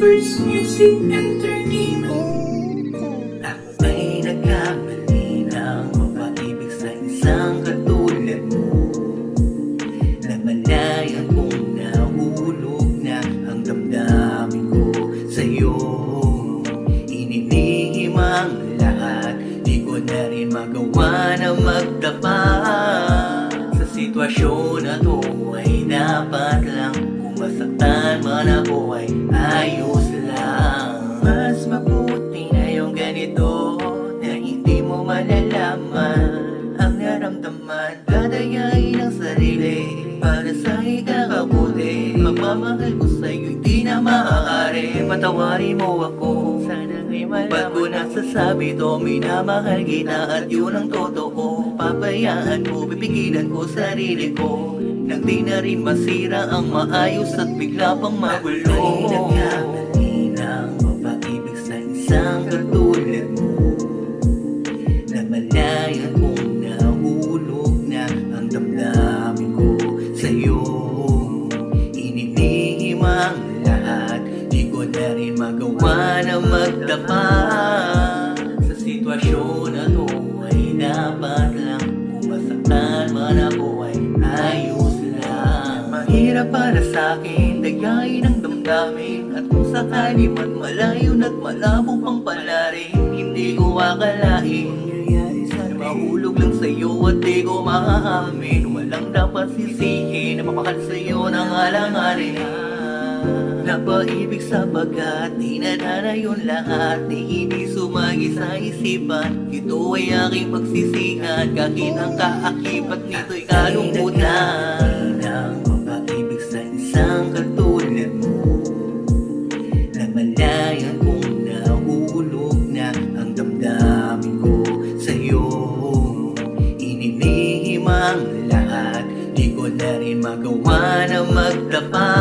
First Music Entertainment. Ako ay nagkamali ng mapaibig sa isang katulad mo, na malayan kong nahulog na ang damdamin ko sa'yo. Inilihim ang lahat, di ko na rin magawa na magtapat. Sa sitwasyon na to ay dapat lang, kung masaktan man ako ay ayos lang. Mas mabuti na yung ganito, na hindi mo malalaman ang naramdaman. Dadayain ang sarili para sa ikakabuti. Magmamahal ko sa'yo, hindi na maaari. Patawarin mo ako, sana nga'y malaman. Ba't ko nasasabi to, minamahal kita at yun ang totoo. Pabayaan mo, pipigilan ko sarili ko, nang di na rin masira ang maayos at bigla pang magulo. Ay nagkamali ng mapaibig sa isang katulad mo, na malayan kong nahulog na ang damdamin ko sa'yo. Inilihim ang lahat, di ko na rin magawa na magtapat. Sa sitwasyon na to ay dapat lang, kung masaktan man ako ay ayos lang. Mahirap para sa'kin dayain ang damdamin, at kung sakali man malayo na't malabo pang palarin, hindi ko akalain na mahulog lang sa'yo at di ko maaamin. Walang dapat sisihin na mapakal sa'yo ng alanganin. Napaibig sapagkat di nadana yun lahat, di hindi sumagi sa isipan. Ito ay aking pagsisihan, kahit ang kaakibat nito'y kalungkutan. Ang mapaibig sa isang katulad mo, na malayan kong nahulog na ang damdamin ko sa'yo. Inilihim ang lahat, di ko na rin magawa na magtapat.